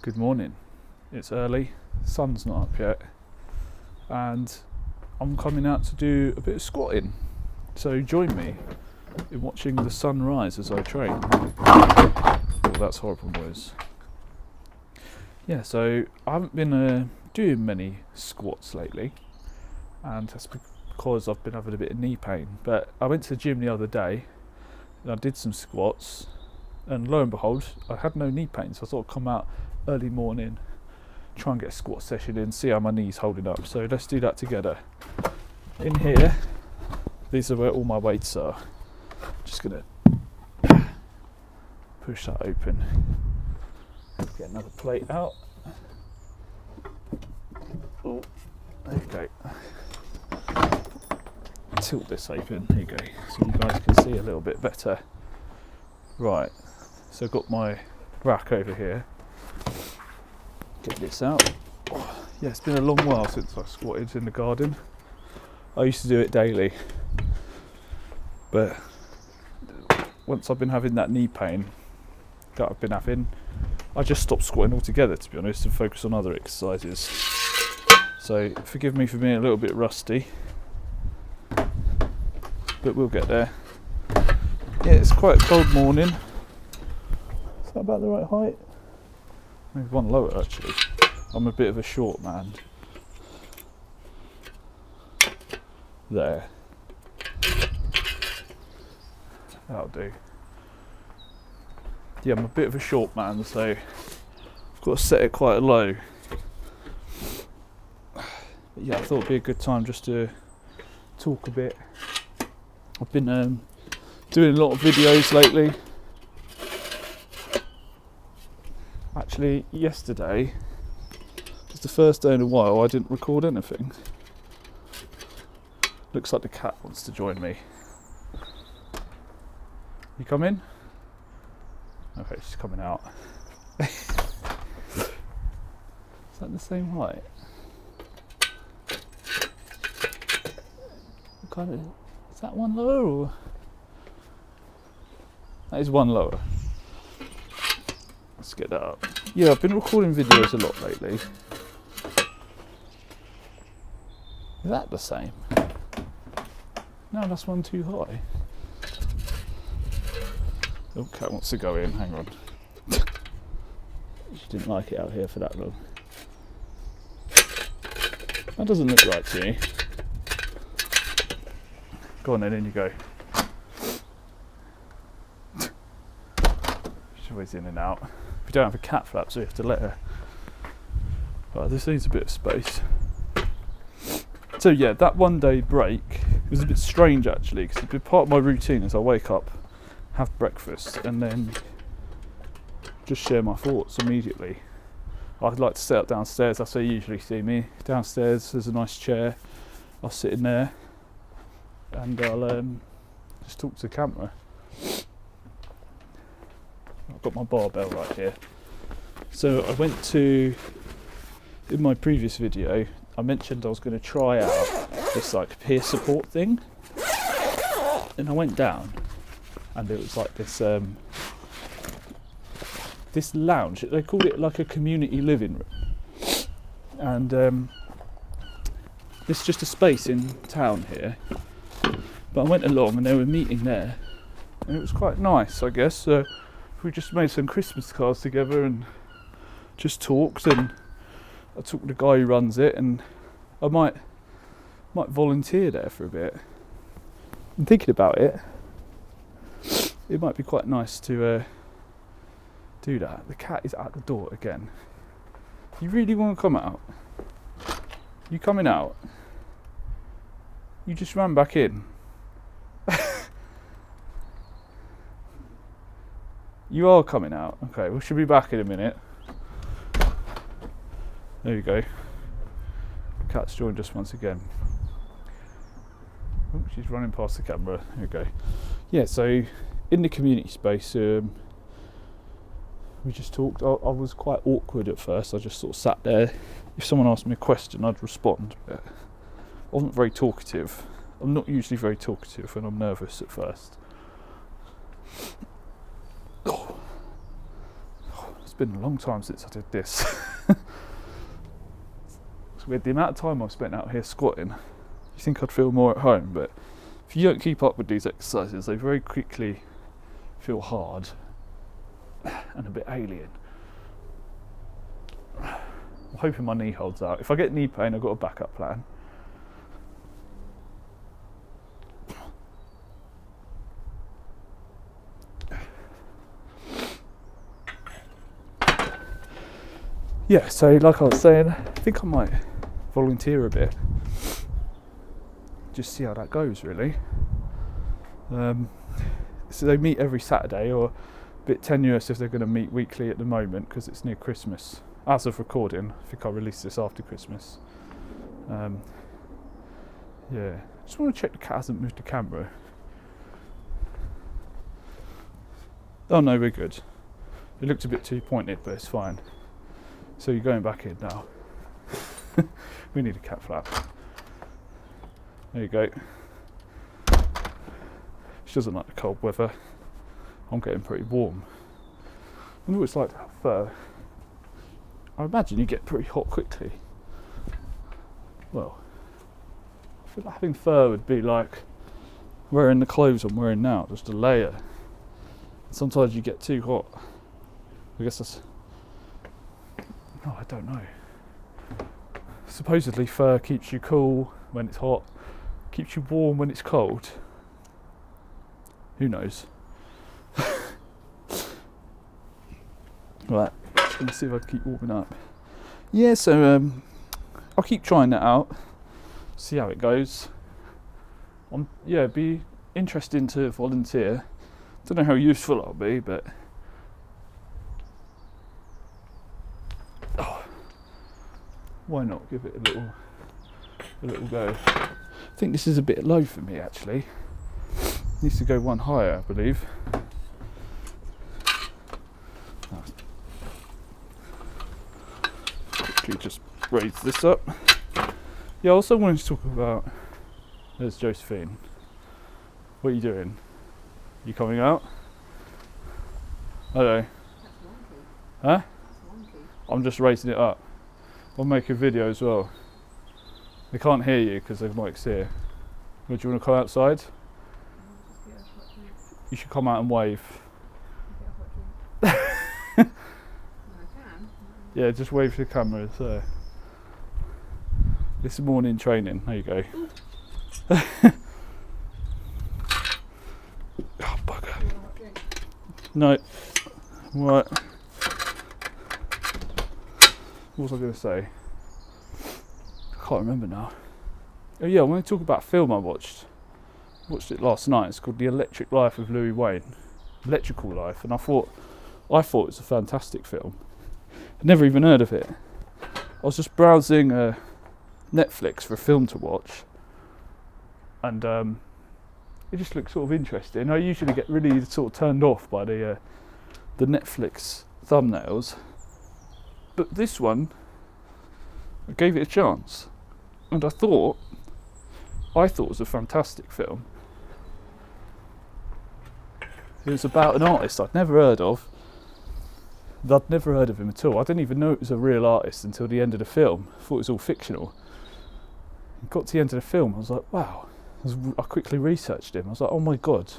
Good morning. It's early, sun's not up yet, and I'm coming out to do a bit of squatting. So join me in watching the sun rise as I train. Oh, that's horrible noise. Yeah, so I haven't been doing many squats lately, and that's because I've been having a bit of knee pain. But I went to the gym the other day and I did some squats, and lo and behold, I had no knee pain. So I thought I'd come out early morning, try and get a squat session in, see how my knee's holding up. So let's do that together. In here, these are where all my weights are. Just gonna push that open. Get another plate out. Oh, there you go. Tilt this open, there you go, so you guys can see a little bit better. Right, so I've got my rack over here. Get this out. Oh, yeah, it's been a long while since I squatted in the garden. I used to do it daily, but once I've been having that knee pain that I've been having, I just stopped squatting altogether, to be honest, and focus on other exercises. So forgive me for being a little bit rusty, but we'll get there. Yeah, it's quite a cold morning. Is that about the right height? Maybe one lower actually. I'm a bit of a short man. There. That'll do. Yeah, I'm a bit of a short man, so I've got to set it quite low. But yeah, I thought it'd be a good time just to talk a bit. I've been doing a lot of videos lately. Actually, yesterday was the first day in a while I didn't record anything. Looks like the cat wants to join me. You come in? Okay, she's coming out. Is that the same height? What kind of, is that one lower or? That is one lower. Let's get that up. Yeah, I've been recording videos a lot lately. Is that the same? No, that's one too high. Oh, cat wants to go in, hang on. She didn't like it out here for that long. That doesn't look right to you. Go on then, in you go. She's always in and out. We don't have a cat flap, so we have to let her. Right, this needs a bit of space. So yeah, that 1 day break was a bit strange actually, because part of my routine is I wake up, have breakfast, and then just share my thoughts immediately. I'd like to sit up downstairs, that's where you usually see me. Downstairs there's a nice chair, I'll sit in there and I'll just talk to the camera. I've got my barbell right here. So I went to, in my previous video, I mentioned I was going to try out this like peer support thing, and I went down and it was like this this lounge. They called it like a community living room, and it's just a space in town here. But I went along and they were meeting there, and it was quite nice, I guess. We just made some Christmas cards together and just talked, and I talked to the guy who runs it, and I might volunteer there for a bit. I'm thinking about it. It might be quite nice to do that. The cat is at the door again. You really want to come out? You coming out? You just ran back in. You are coming out. Okay, we should be back in a minute. There you go. The cat's joined us once again. Oh, she's running past the camera. There you go. Yeah, so in the community space, we just talked. I was quite awkward at first. I just sort of sat there. If someone asked me a question, I'd respond. But I wasn't very talkative. I'm not usually very talkative when I'm nervous at first. been a long time since I did this. It's weird, the amount of time I've spent out here squatting, you think I'd feel more at home, but if you don't keep up with these exercises, they very quickly feel hard and a bit alien. I'm hoping my knee holds out. If I get knee pain, I've got a backup plan. Yeah, so like I was saying, I think I might volunteer a bit. Just see how that goes, really. So they meet every Saturday, or a bit tenuous if they're going to meet weekly at the moment because it's near Christmas. As of recording, I think I'll release this after Christmas. Yeah, just want to check the cat hasn't moved the camera. Oh no, we're good. It looked a bit too pointed, but it's fine. So you're going back in now. We need a cat flap. There you go. She doesn't like the cold weather. I'm getting pretty warm. I wonder what it's like to have fur. I imagine you get pretty hot quickly. Well, I feel like having fur would be like wearing the clothes I'm wearing now, just a layer. Sometimes you get too hot. I guess that's... Oh, I don't know. Supposedly fur keeps you cool when it's hot, keeps you warm when it's cold. Who knows? Right, just gonna see if I can keep warming up. Yeah, so I'll keep trying that out, see how it goes. Yeah, it'd be interesting to volunteer. Don't know how useful I'll be, but why not give it a little go? I think this is a bit low for me actually. Needs to go one higher, I believe. Quickly just raise this up. Yeah, I also wanted to talk about... There's Josephine. What are you doing? You coming out? Hello. Huh? I'm just raising it up. I'll make a video as well. They can't hear you because there's mics here. Would you want to come outside? You should come out and wave. Yeah, just wave to the camera. It's there. This is morning training. There you go. Oh, bugger. No. Right. What was I going to say? I can't remember now. Oh yeah, I want to talk about a film I watched. Watched it last night. It's called The Electric Life of Louis Wayne. Electrical Life, and I thought it was a fantastic film. I'd never even heard of it. I was just browsing Netflix for a film to watch, and it just looked sort of interesting. I usually get really sort of turned off by the Netflix thumbnails, but this one, I gave it a chance, and I thought it was a fantastic film. It was about an artist I'd never heard of. I'd never heard of him at all. I didn't even know it was a real artist until the end of the film. I thought it was all fictional. Got to the end of the film, I was like, wow. I quickly researched him. I was like, oh my god,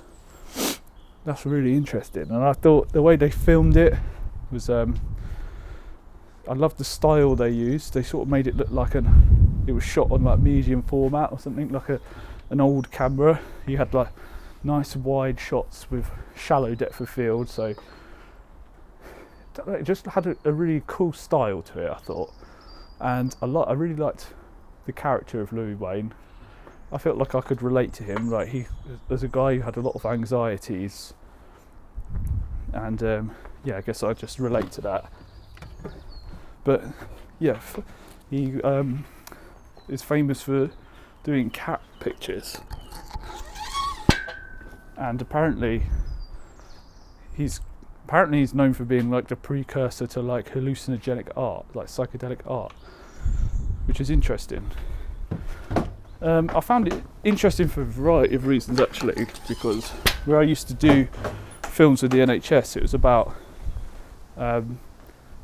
that's really interesting. And I thought the way they filmed it was, I loved the style they used. They sort of made it look like it was shot on like medium format or something, like an old camera. You had like nice wide shots with shallow depth of field, so it just had a really cool style to it, I thought. And I really liked the character of Louis Wayne. I felt like I could relate to him. Like he was a guy who had a lot of anxieties, and yeah, I guess I just relate to that. But yeah, he is famous for doing cat pictures, and apparently he's known for being like the precursor to like hallucinogenic art, like psychedelic art, which is interesting. I found it interesting for a variety of reasons actually, because where I used to do films with the NHS, it was about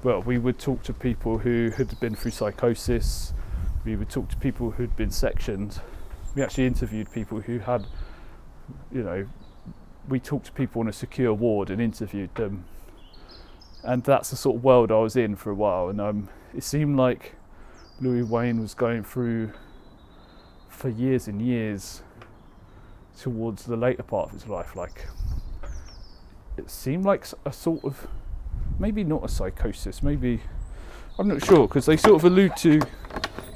well, we would talk to people who had been through psychosis. We would talk to people who'd been sectioned. We actually interviewed people who had, we talked to people in a secure ward and interviewed them. And that's the sort of world I was in for a while. And it seemed like Louis Wain was going through, for years and years, towards the later part of his life, like it seemed like a sort of, maybe not a psychosis, maybe, I'm not sure, because they sort of allude to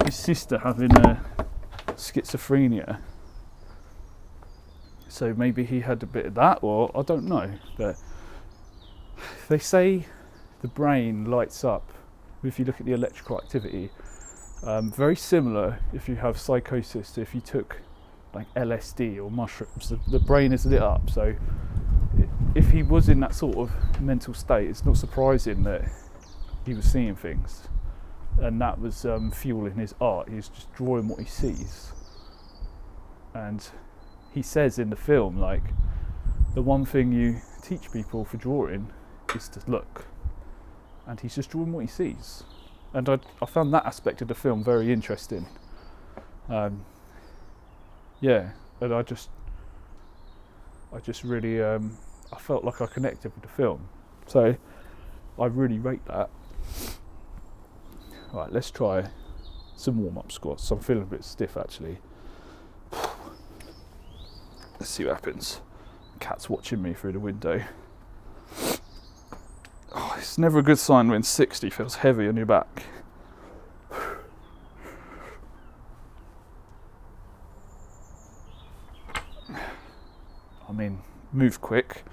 his sister having schizophrenia, so maybe he had a bit of that, or I don't know. But they say the brain lights up if you look at the electrical activity, very similar if you have psychosis to if you took like LSD or mushrooms. The brain is lit up, so if he was in that sort of mental state, it's not surprising that he was seeing things, and that was fueling his art. He's just drawing what he sees. And he says in the film, like, the one thing you teach people for drawing is to look, and he's just drawing what he sees. And I found that aspect of the film very interesting. Yeah, and I just really, I felt like I connected with the film. So I really rate that. Right, let's try some warm-up squats. I'm feeling a bit stiff actually. Let's see what happens. Cat's watching me through the window. Oh, it's never a good sign when 60 feels heavy on your back. I mean, move quick.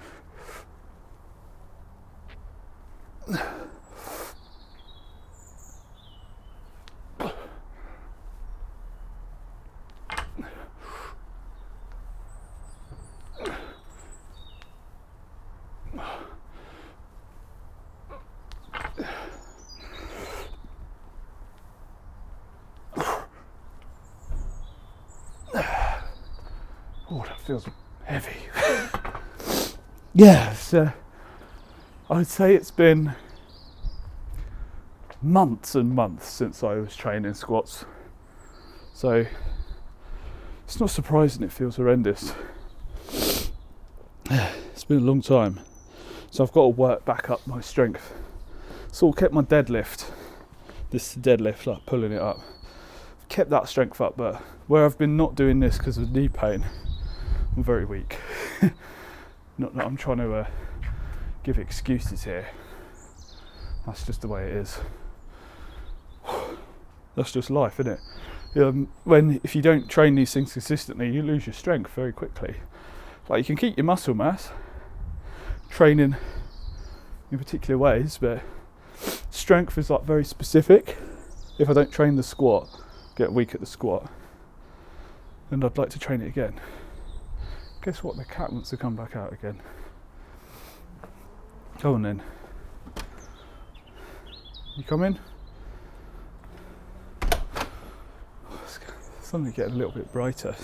Oh, that feels heavy. Yeah, so I would say it's been months and months since I was training squats. So it's not surprising it feels horrendous. It's been a long time. So I've got to work back up my strength. So I kept my deadlift. This is the deadlift, like pulling it up. I've kept that strength up, but where I've been not doing this because of knee pain, I'm very weak. Not that I'm trying to give excuses here. That's just the way it is. That's just life, isn't it? If you don't train these things consistently, you lose your strength very quickly. Like, you can keep your muscle mass, training in particular ways, but strength is like very specific. If I don't train the squat, I get weak at the squat, and I'd like to train it again. Guess what? The cat wants to come back out again. Go on then. You coming? It's suddenly getting a little bit brighter.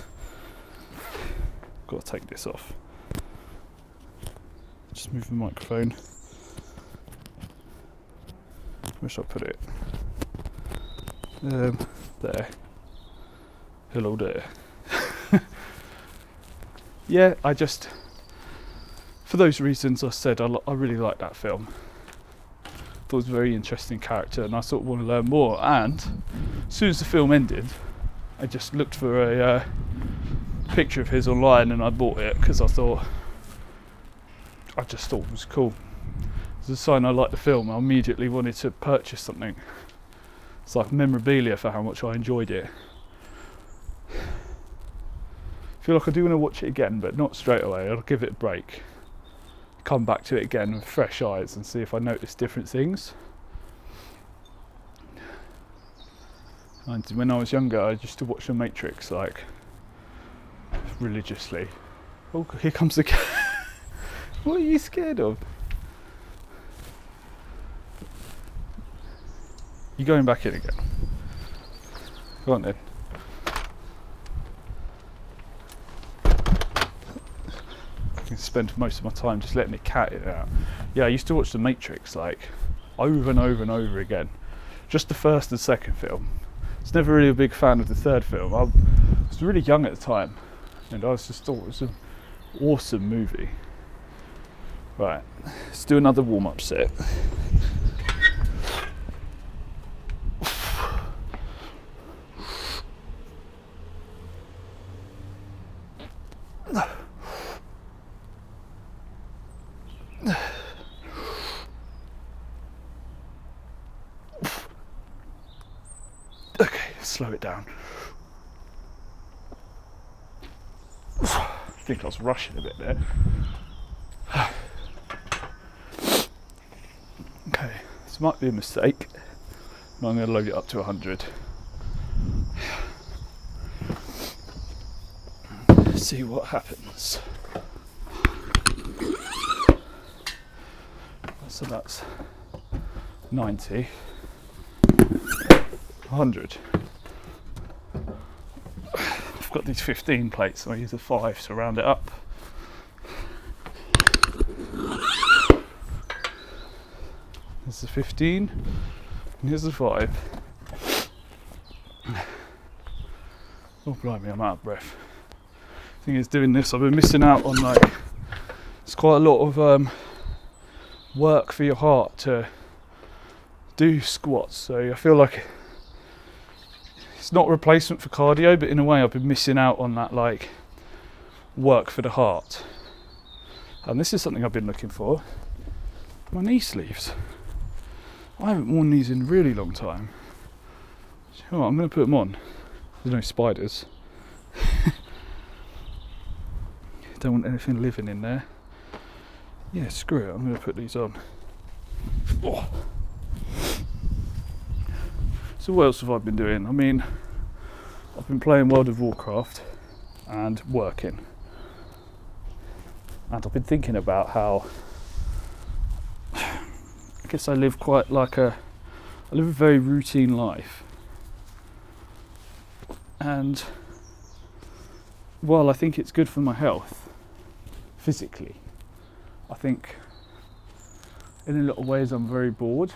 Got to take this off. Just move the microphone. Where should I put it? There. Hello there. Yeah, for those reasons I said, I really like that film. Thought it was a very interesting character, and I sort of want to learn more. And as soon as the film ended, I just looked for a picture of his online, and I bought it because I just thought it was cool. As a sign I liked the film, I immediately wanted to purchase something. It's like memorabilia for how much I enjoyed it. I feel like I do want to watch it again, but not straight away. I'll give it a break, come back to it again with fresh eyes and see if I notice different things. And when I was younger, I used to watch The Matrix, like, religiously. Oh, here comes the cat. What are you scared of? You going back in again? Go on then. I can spend most of my time just letting the cat in and out. Yeah, I used to watch The Matrix, like, over and over and over again. Just the first and second film. I was never really a big fan of the third film. I was really young at the time, and I just thought it was an awesome movie. Right, let's do another warm-up set. Okay, slow it down. I think I was rushing a bit there. Okay, this might be a mistake, but I'm going to load it up to 100. See what happens. So that's 90, 100. I've got these 15 plates, so I use a 5 to round it up. Here's the 15, and here's the 5. Oh blimey, I'm out of breath. Thing is, doing this, I've been missing out on it's quite a lot of work for your heart to do squats, so I feel like it's not a replacement for cardio, but in a way I've been missing out on that work for the heart. And this is something I've been looking for. My knee sleeves. I haven't worn these in a really long time. So I'm going to put them on. There's no spiders. Don't want anything living in there. Yeah, screw it, I'm going to put these on. Oh. So what else have I been doing? I mean, I've been playing World of Warcraft and working. And I've been thinking about how I guess I live I live a very routine life. And while I think it's good for my health, physically, I think in a lot of ways I'm very bored.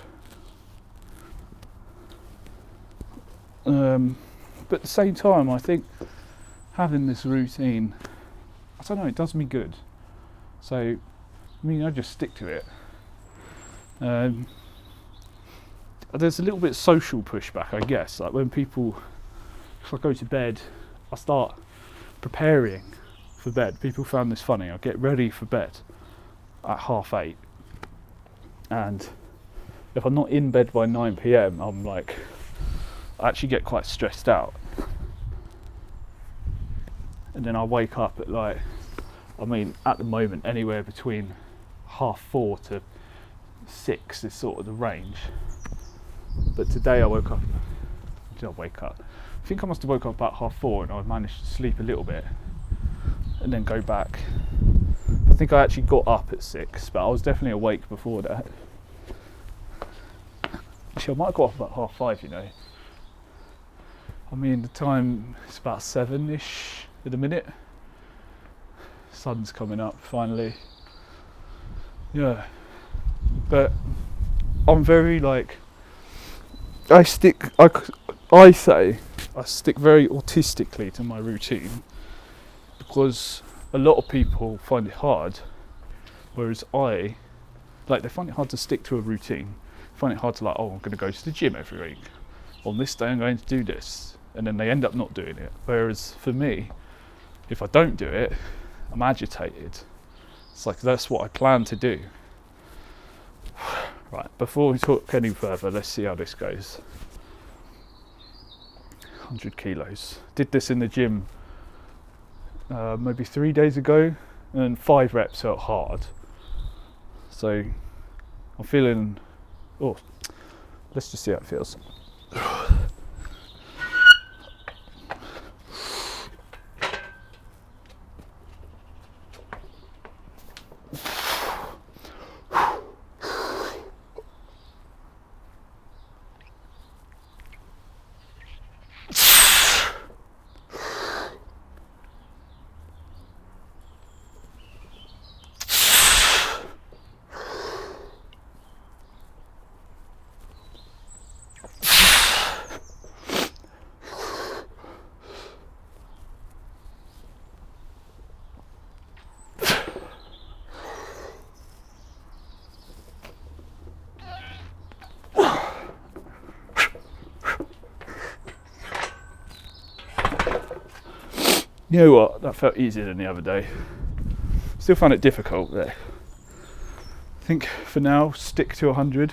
But at the same time, I think having this routine, I don't know, it does me good. So, I mean, I just stick to it. There's a little bit of social pushback, I guess. Like when if I go to bed, I start preparing for bed. People found this funny. I get ready for bed at 8:30, and if I'm not in bed by 9 p.m, I actually get quite stressed out. And then I wake up at at the moment, anywhere between 4:30 to 6 is sort of the range. But today I woke up. Did I wake up? I think I must have woke up about 4:30, and I managed to sleep a little bit and then go back. I think I actually got up at 6, but I was definitely awake before that. Actually, I might have got up about 5:30, you know. I mean, the time is about 7-ish at the minute. Sun's coming up finally. Yeah, but I'm very I stick very autistically to my routine, because a lot of people find it hard, whereas they find it hard to stick to a routine. Find it hard to I'm going to go to the gym every week. On this day I'm going to do this, and then they end up not doing it. Whereas for me, if I don't do it, I'm agitated. It's that's what I plan to do. Right, before we talk any further, let's see how this goes. 100 kilos. Did this in the gym maybe 3 days ago, and 5 reps felt hard. So I'm feeling, let's just see how it feels. You know what? That felt easier than the other day. Still found it difficult there. I think for now, stick to 100,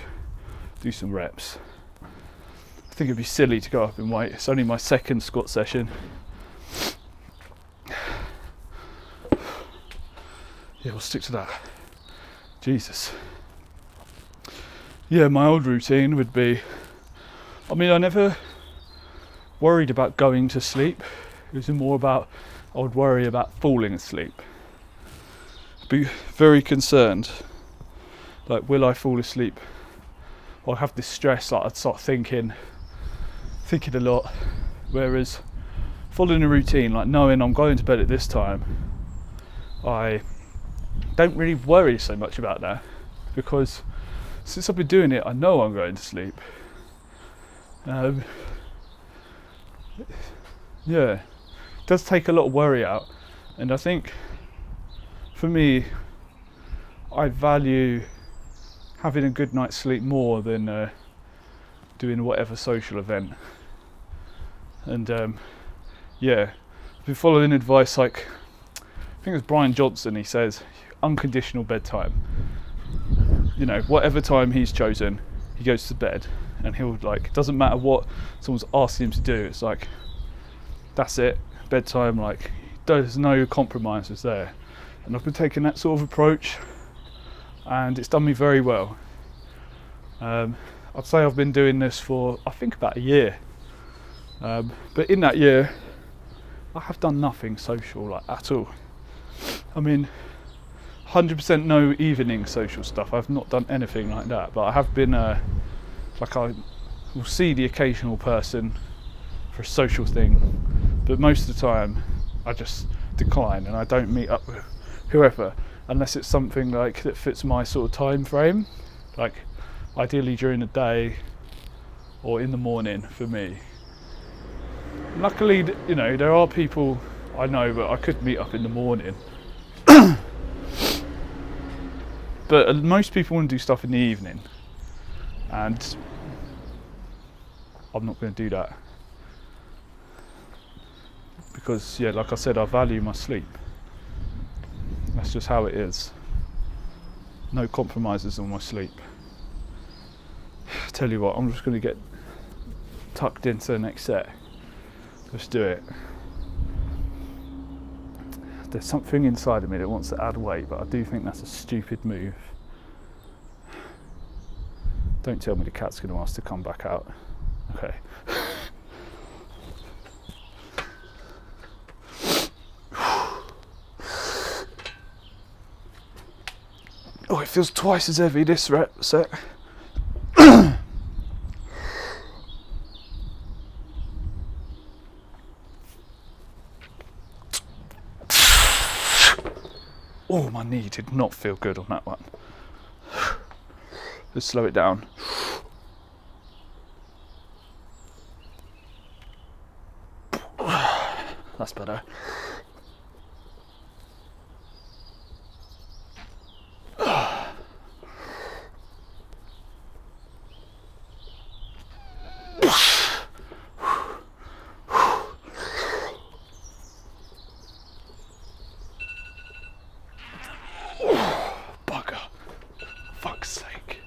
do some reps. I think it'd be silly to go up in weight. It's only my second squat session. Yeah, we'll stick to that. Jesus. Yeah, my old routine would be, I never worried about going to sleep. It was more about, I would worry about falling asleep. Be very concerned, like, will I fall asleep? Or have this stress, like I'd start thinking a lot. Whereas following a routine, like knowing I'm going to bed at this time, I don't really worry so much about that, because since I've been doing it, I know I'm going to sleep. Yeah, it does take a lot of worry out, and I think for me, I value having a good night's sleep more than doing whatever social event. And yeah, I've been following advice like, I think it's Brian Johnson, he says unconditional bedtime. You know, whatever time he's chosen, he goes to bed, and he'll, like, doesn't matter what someone's asking him to do, it's like, that's it, bedtime, like, there's no compromises there. And I've been taking that sort of approach, and it's done me very well. I'd say I've been doing this for, I think, about a year. But in that year, I have done nothing social, like, at all. 100% no evening social stuff. I've not done anything like that, but I have been like, I will see the occasional person for a social thing, but most of the time I just decline and I don't meet up with whoever unless it's something like that fits my sort of time frame, like ideally during the day or in the morning for me. Luckily, you know, there are people I know that I could meet up in the morning. But most people want to do stuff in the evening, and I'm not going to do that because, yeah, like I said, I value my sleep. That's just how it is. No compromises on my sleep. Tell you what, I'm just going to get tucked into the next set. Let's do it. There's something inside of me that wants to add weight, but I do think that's a stupid move. Don't tell me the cat's going to ask to come back out. Okay. Oh, it feels twice as heavy this set. Oh, my knee did not feel good on that one. Let's slow it down. That's better. Bugger. Fuck's sake.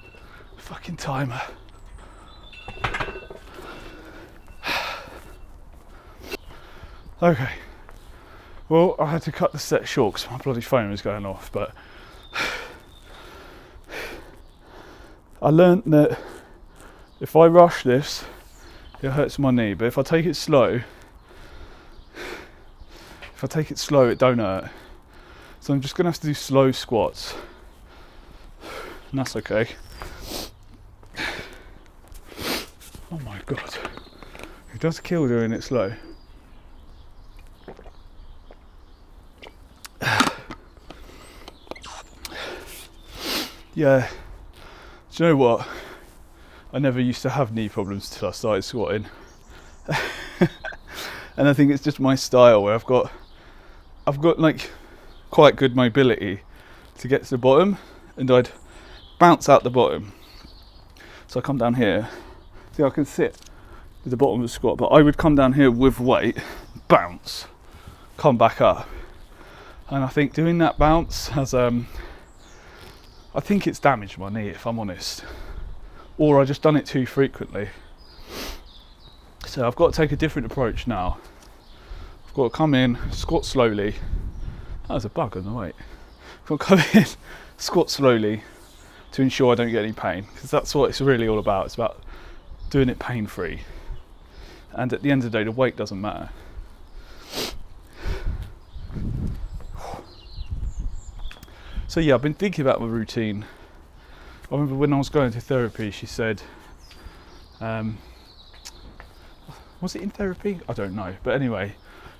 Fucking timer. Okay. Well, I had to cut the set short because my bloody phone was going off, but I learnt that if I rush this, it hurts my knee, but if I take it slow, it don't hurt. So I'm just going to have to do slow squats, and that's okay. Oh my god, it does kill doing it slow. Yeah, do you know what? I never used to have knee problems till I started squatting. And I think it's just my style where I've got like quite good mobility to get to the bottom, and I'd bounce out the bottom. So I come down here, see, I can sit at the bottom of the squat, but I would come down here with weight, bounce, come back up. And I think doing that bounce has, I think it's damaged my knee, if I'm honest. Or I just done it too frequently. So I've got to take a different approach now. I've got to come in, squat slowly. That was a bug on the weight. I've got to come in, squat slowly to ensure I don't get any pain, because that's what it's really all about. It's about doing it pain-free. And at the end of the day, the weight doesn't matter. So yeah, I've been thinking about my routine. I remember when I was going to therapy, she said, was it in therapy? I don't know. But anyway,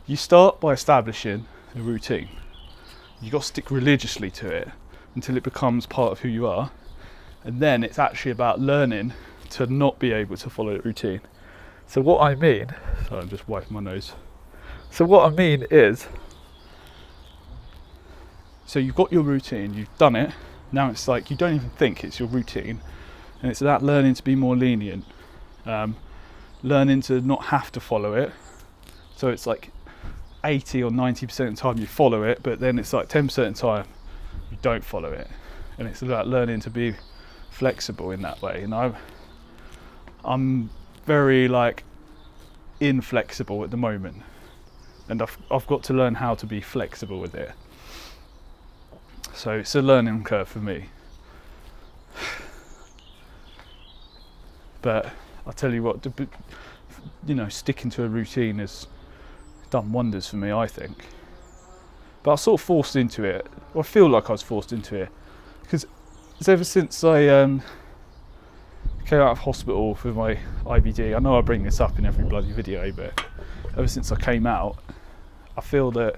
you start by establishing a routine. You got to stick religiously to it until it becomes part of who you are. And then it's actually about learning to not be able to follow the routine. So what I mean, sorry, I'm just wiping my nose. So what I mean is, so you've got your routine, you've done it. Now it's like you don't even think it's your routine. And it's about learning to be more lenient. Learning to not have to follow it. So it's like 80 or 90% of the time you follow it, but then it's like 10% of the time you don't follow it. And it's about learning to be flexible in that way. And I'm very like inflexible at the moment, and I've got to learn how to be flexible with it. So it's a learning curve for me. But I'll tell you what, you know, sticking to a routine has done wonders for me, I think. But I was sort of forced into it. Or I feel like I was forced into it, because it's ever since I came out of hospital for my IBD. I know I bring this up in every bloody video, but ever since I came out, I feel that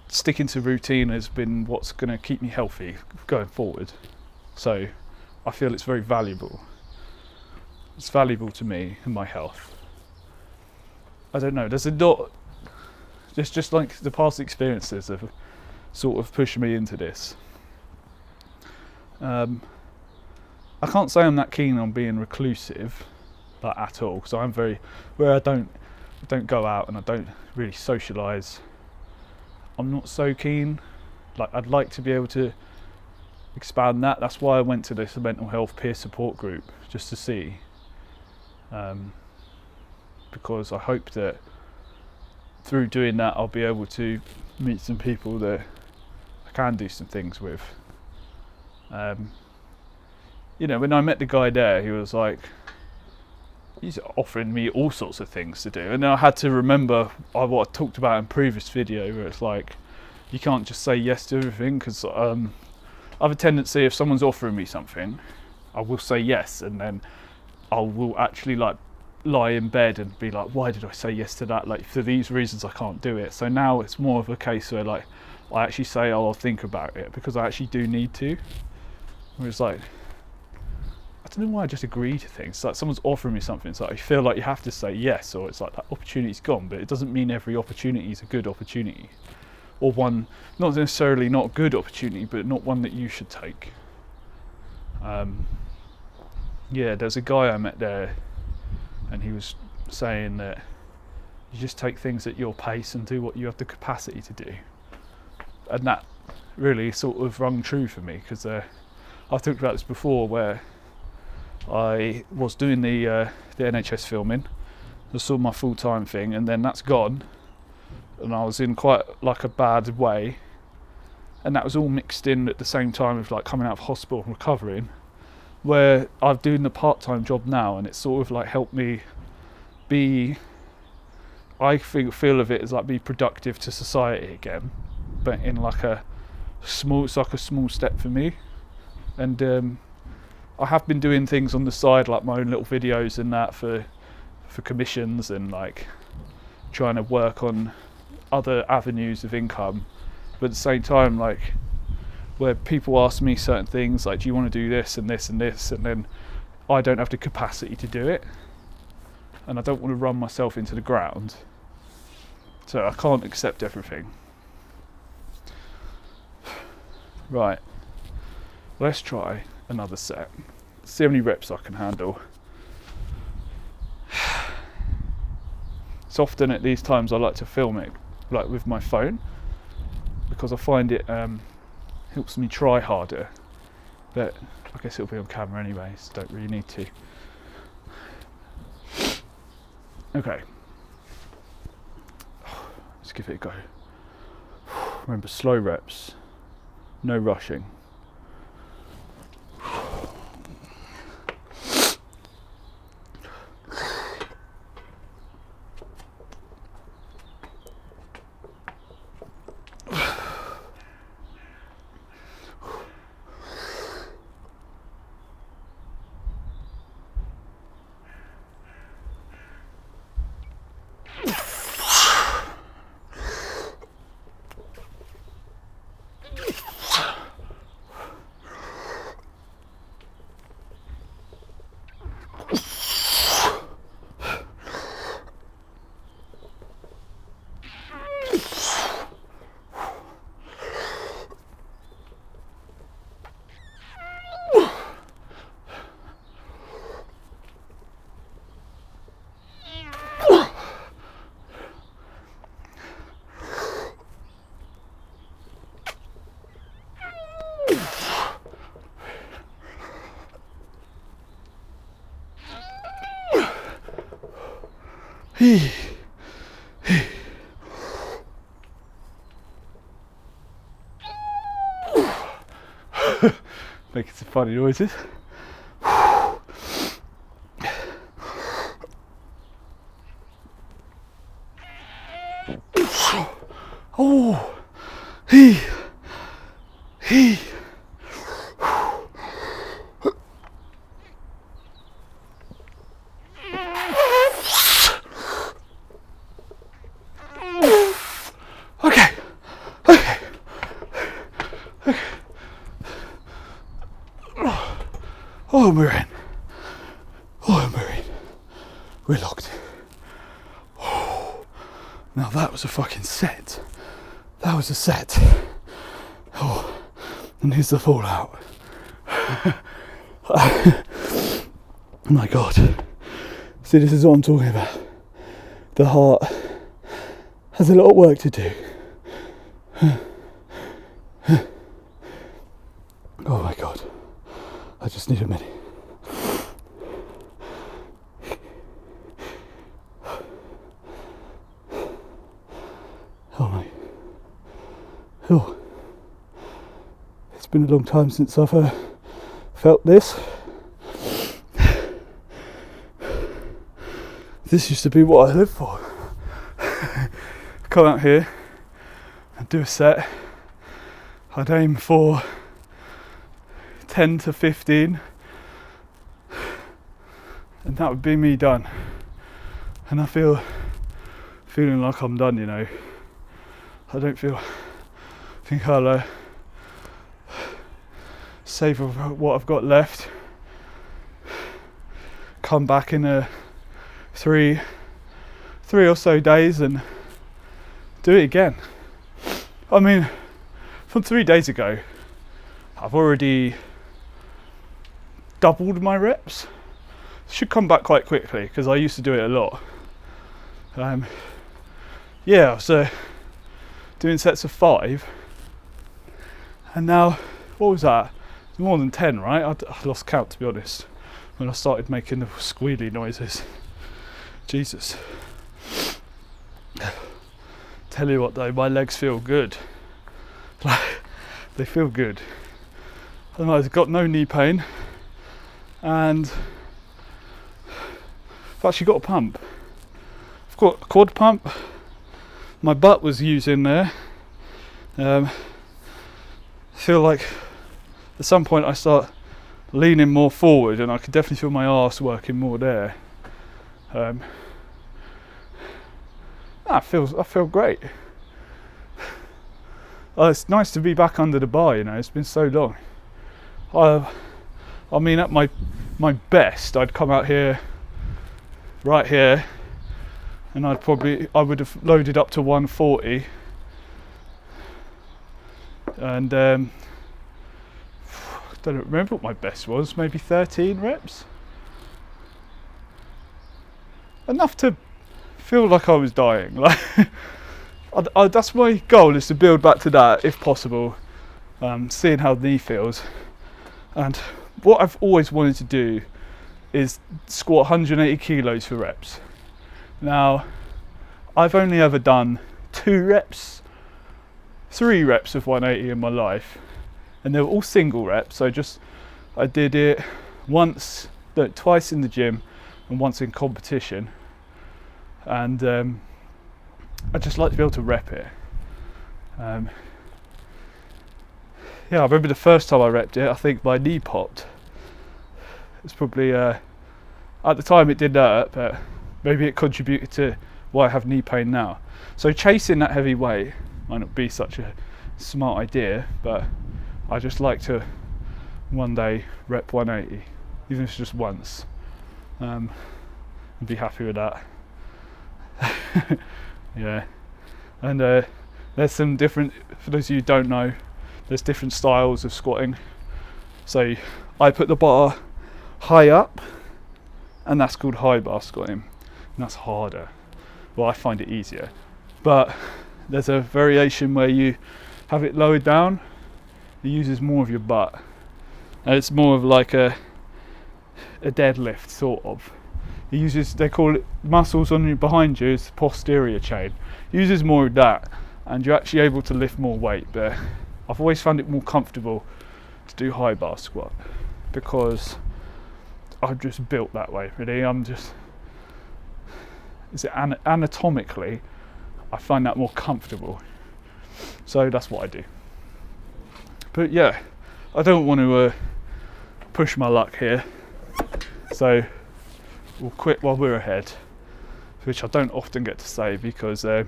sticking to routine has been what's going to keep me healthy going forward. So I feel it's very valuable. It's valuable to me and my health. I don't know, there's just like the past experiences have sort of pushed me into this. I can't say I'm that keen on being reclusive, like at all, because I'm very, where I don't go out and I don't really socialise, I'm not so keen. Like, I'd like to be able to expand that. That's why I went to this mental health peer support group, just to see, because I hope that through doing that I'll be able to meet some people that I can do some things with. You know, when I met the guy there, he was like, he's offering me all sorts of things to do, and then I had to remember what I talked about in previous video, where it's like you can't just say yes to everything, because I have a tendency, if someone's offering me something, I will say yes, and then I will actually like lie in bed and be like, why did I say yes to that? Like, for these reasons I can't do it. So now it's more of a case where like I actually say, oh, I'll think about it, because I actually do need to. Whereas like, I don't know why I just agree to things. It's like someone's offering me something, it's like you feel like you have to say yes, or it's like that opportunity's gone, but it doesn't mean every opportunity is a good opportunity, or one not necessarily not a good opportunity, but not one that you should take. Yeah, there's a guy I met there, and he was saying that you just take things at your pace and do what you have the capacity to do, and that really sort of rung true for me, because I've talked about this before, where I was doing the NHS filming. I saw my full-time thing, and then that's gone, and I was in quite like a bad way, and that was all mixed in at the same time with like coming out of hospital and recovering, where I'm doing the part-time job now, and it's sort of like helped me be, I feel of it as like be productive to society again, but in like a small, it's like a small step for me. And I have been doing things on the side, like my own little videos and that for commissions, and like trying to work on other avenues of income. But at the same time, like, where people ask me certain things, like, do you want to do this and this and this, and then I don't have the capacity to do it, and I don't want to run myself into the ground, so I can't accept everything. Right, let's try another set. See how many reps I can handle. It's often at these times I like to film it like with my phone, because I find it helps me try harder. But I guess it'll be on camera anyway, so don't really need to. Okay, let's give it a go. Remember, slow reps, no rushing. Making some funny noises. Oh, Okay. Oh, we're in. We're locked. Oh, now that was a fucking set. That was a set. Oh, and here's the fallout. My God. See, this is what I'm talking about. The heart has a lot of work to do. Oh my God. I just need a minute. Oh my. Oh. It's been a long time since I've felt this. This used to be what I lived for. Come out here and do a set. I'd aim for 10 to 15, and that would be me done. And I feeling like I'm done, you know. I don't think I'll savour what I've got left, come back in three or so days and do it again. I mean, from 3 days ago, I've already doubled my reps. Should come back quite quickly because I used to do it a lot. Yeah, so doing sets of 5, and now what was that? More than 10, right? I lost count, to be honest, when I started making the squealy noises. Jesus. Tell you what though, my legs feel good. They feel good. I've got no knee pain, and I've actually got a pump. I've got a quad pump. My butt was using there. Feel like at some point I start leaning more forward, and I could definitely feel my arse working more there. I feel great. It's nice to be back under the bar, you know. It's been so long. I mean, at my best, I'd come out here, right here, and I would have loaded up to 140, and I don't remember what my best was. Maybe 13 reps. Enough to feel like I was dying. Like, that's my goal, is to build back to that if possible. Seeing how the knee feels, and what I've always wanted to do is squat 180 kilos for reps. Now, I've only ever done 3 reps of 180 in my life, and they were all single reps. So I did it twice in the gym and once in competition, and I just like to be able to rep it. I remember the first time I repped it, I think my knee popped. It's probably at the time it didn't hurt, but maybe it contributed to why I have knee pain now. So chasing that heavy weight might not be such a smart idea, but I just like to one day rep 180, even if it's just once, and be happy with that. Yeah, and there's some different, for those of you who don't know, there's different styles of squatting. So I put the bar high up, and that's called high bar squatting, and that's harder. Well, I find it easier. But there's a variation where you have it lowered down. It uses more of your butt, and it's more of like a deadlift sort of. It uses, they call it muscles on behind you, is the posterior chain. It uses more of that, and you're actually able to lift more weight. But I've always found it more comfortable to do high bar squat because I'm just built that way. Really, anatomically, I find that more comfortable. So that's what I do. But yeah, I don't want to push my luck here, so we'll quit while we're ahead, which I don't often get to say because I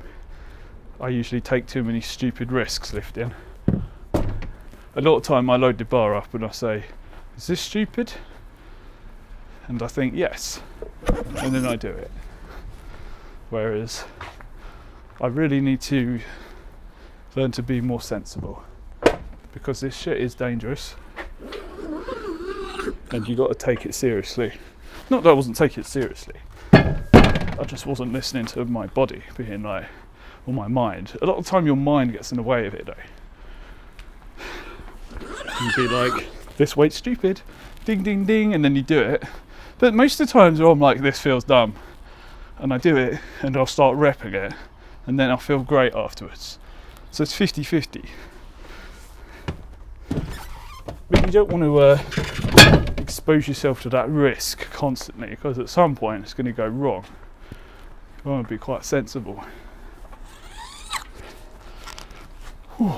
usually take too many stupid risks lifting. A lot of time I load the bar up and I say, is this stupid? And I think yes, and then I do it. Whereas I really need to learn to be more sensible, because this shit is dangerous and you got to take it seriously. Not that I wasn't taking it seriously, I just wasn't listening to my body being like, or my mind. A lot of the time your mind gets in the way of it though. You'd be like, this weight's stupid, ding ding ding, and then you do it. But most of the times where I'm like, this feels dumb, and I do it and I'll start repping it, and then I'll feel great afterwards. So it's 50-50. But you don't want to expose yourself to that risk constantly, because at some point it's going to go wrong. You want to be quite sensible. Whew.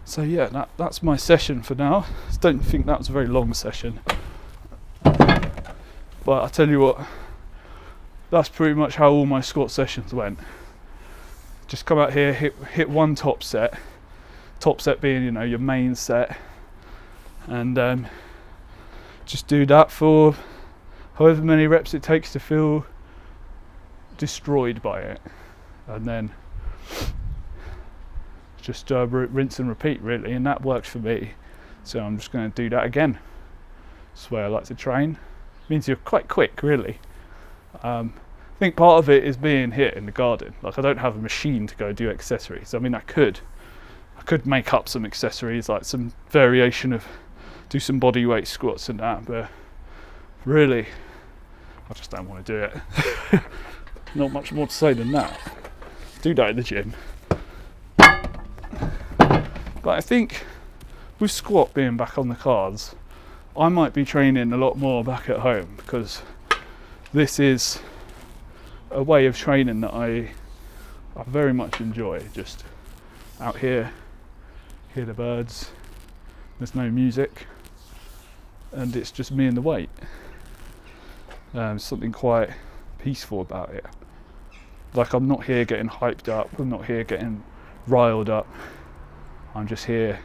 So yeah, that's my session for now. I don't think that was a very long session, but I tell you what, that's pretty much how all my squat sessions went. Just come out here, hit one top set being, your main set, and just do that for however many reps it takes to feel destroyed by it, and then just rinse and repeat really, and that works for me. So I'm just going to do that again. That's the way I like to train. It means you're quite quick really. I think part of it is being here in the garden. Like, I don't have a machine to go do accessories. I mean, I could make up some accessories, like some variation of, do some body weight squats and that, but really I just don't want to do it. Not much more to say than that. Do that in the gym. But I think with squat being back on the cards, I might be training a lot more back at home, because this is a way of training that I very much enjoy. Just out here, hear the birds, there's no music, and it's just me and the weight. Something quite peaceful about it. Like, I'm not here getting hyped up, I'm not here getting riled up. I'm just here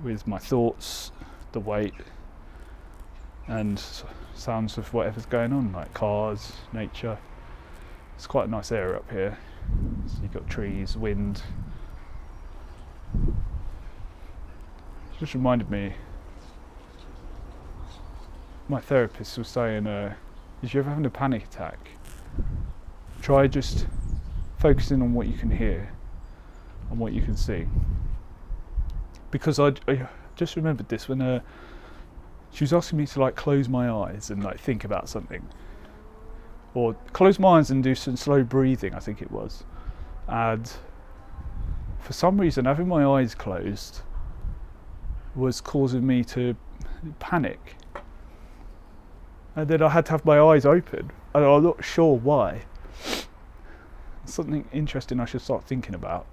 with my thoughts, the weight, and sounds of whatever's going on, like cars, nature. It's quite a nice area up here. So you've got trees, wind. It just reminded me, my therapist was saying, if you're ever having a panic attack, try just focusing on what you can hear and what you can see. Because I just remembered this when she was asking me to like close my eyes and like think about something, or close my eyes and do some slow breathing, I think it was. And for some reason, having my eyes closed was causing me to panic. And then I had to have my eyes open, and I'm not sure why. Something interesting I should start thinking about.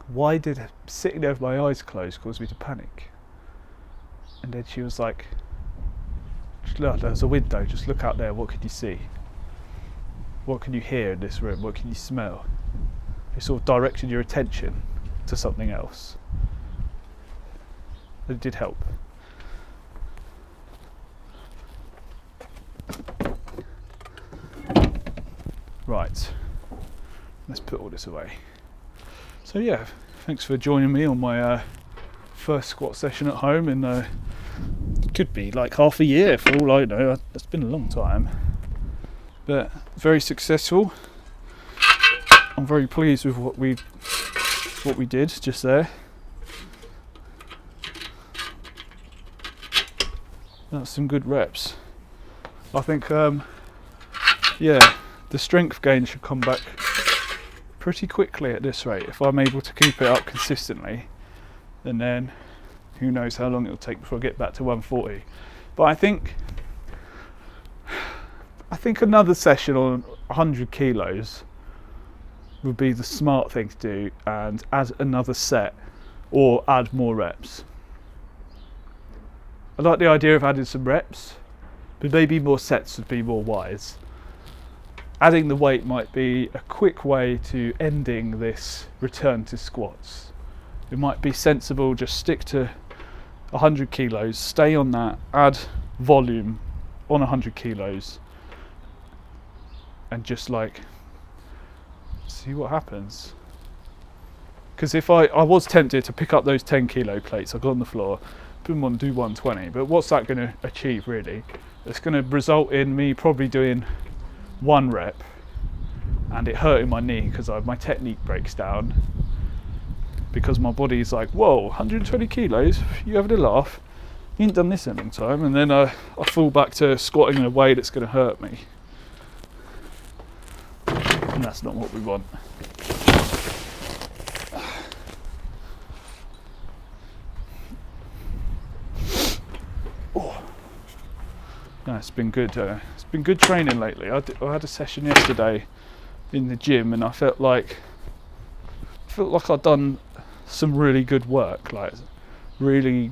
Why did sitting there with my eyes closed cause me to panic? And then she was like, just look, there's a window, just look out there, what can you see? What can you hear in this room? What can you smell? It sort of directed your attention to something else. It did help. Right, let's put all this away. So yeah, thanks for joining me on my first squat session at home in could be like half a year for all I know. It's been a long time, but very successful. I'm very pleased with what we did just there. That's some good reps. I think yeah, the strength gain should come back pretty quickly at this rate if I'm able to keep it up consistently, and then who knows how long it'll take before I get back to 140. But I think another session on 100 kilos would be the smart thing to do, and add another set or add more reps. I like the idea of adding some reps, but maybe more sets would be more wise. Adding the weight might be a quick way to ending this return to squats. It might be sensible, just stick to 100 kilos, stay on that, add volume on 100 kilos, and just like see what happens. Because if I was tempted to pick up those 10 kilo plates I got on the floor, put them on, do 120, but what's that going to achieve really? It's going to result in me probably doing one rep and it hurting my knee because my technique breaks down, because my body's like, whoa, 120 kilos, you having a laugh? You ain't done this in a long time. And then I fall back to squatting in a way that's going to hurt me, and that's not what we want. No, it's been good. It's been good training lately. I had a session yesterday in the gym, and I felt like I'd done some really good work. Like, really,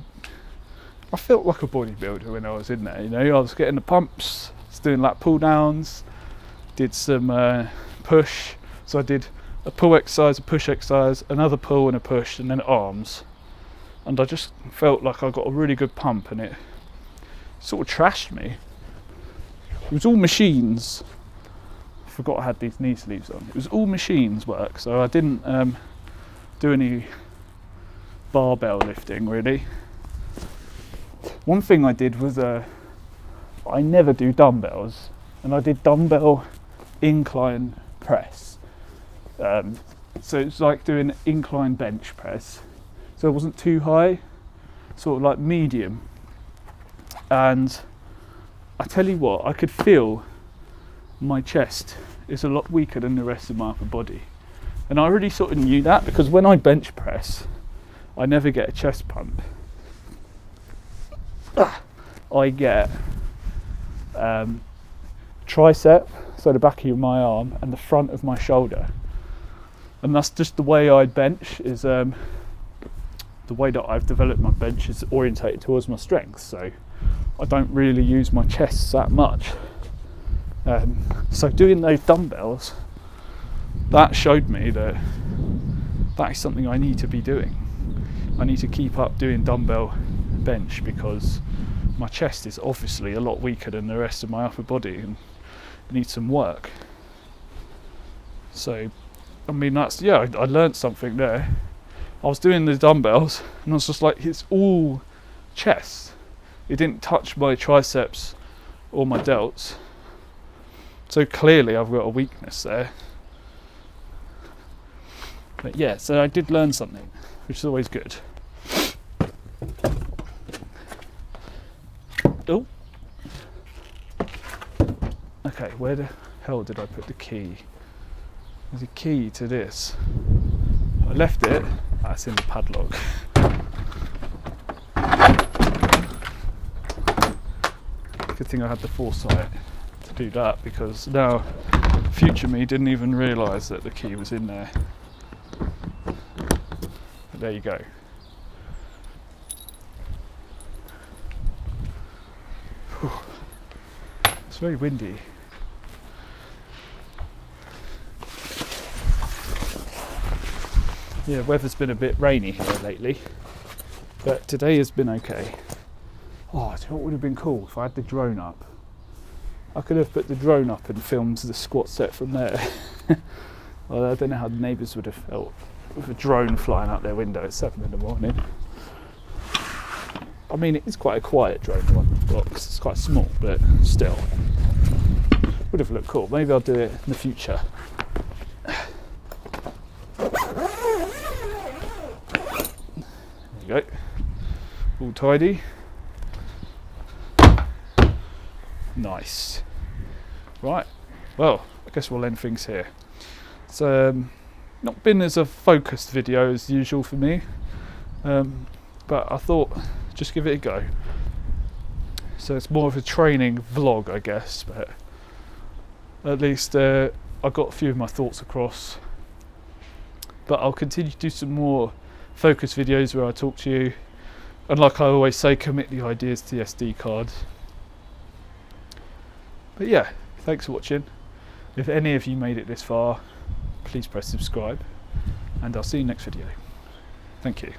I felt like a bodybuilder when I was in there. You know, I was getting the pumps, was doing lap pull downs, did some push. So I did a pull exercise, a push exercise, another pull and a push, and then arms. And I just felt like I got a really good pump, and it sort of trashed me. It was all machines. I forgot I had these knee sleeves on. It was all machines work, so I didn't do any barbell lifting really. One thing I did was I never do dumbbells, and I did dumbbell incline press. So it's like doing incline bench press. So it wasn't too high, sort of like medium. And I tell you what, I could feel my chest is a lot weaker than the rest of my upper body. And I already sort of knew that, because when I bench press, I never get a chest pump. I get tricep, so the back of my arm, and the front of my shoulder. And that's just the way I bench, is the way that I've developed my bench is orientated towards my strength. So I don't really use my chest that much. So doing those dumbbells, that showed me that is something I need to be doing. I need to keep up doing dumbbell bench, because my chest is obviously a lot weaker than the rest of my upper body and needs some work. So, I mean, I learned something there. I was doing the dumbbells and I was just like, it's all chest. It didn't touch my triceps or my delts. So clearly I've got a weakness there. But yeah, so I did learn something, which is always good. Oh. Okay, where the hell did I put the key? There's a key to this. I left it. That's in the padlock. Good thing I had the foresight to do that, because now future me didn't even realise that the key was in there. But there you go. Whew. It's very windy. Yeah, weather's been a bit rainy here lately, but today has been okay. Oh, do you know what would have been cool if I had the drone up? I could have put the drone up and filmed the squat set from there. Well, I don't know how the neighbours would have felt with a drone flying out their window at 7 in the morning. I mean, it's quite a quiet drone, the one I've got, 'cause it's quite small, but still. Would have looked cool. Maybe I'll do it in the future. There you go. All tidy. Nice. Right, well, I guess we'll end things here. It's not been as a focused video as usual for me, but I thought just give it a go. So it's more of a training vlog, I guess, but at least I got a few of my thoughts across. But I'll continue to do some more focus videos where I talk to you, and like I always say, commit the ideas to the SD card. But yeah, thanks for watching. If any of you made it this far, please press subscribe, and I'll see you next video. Thank you.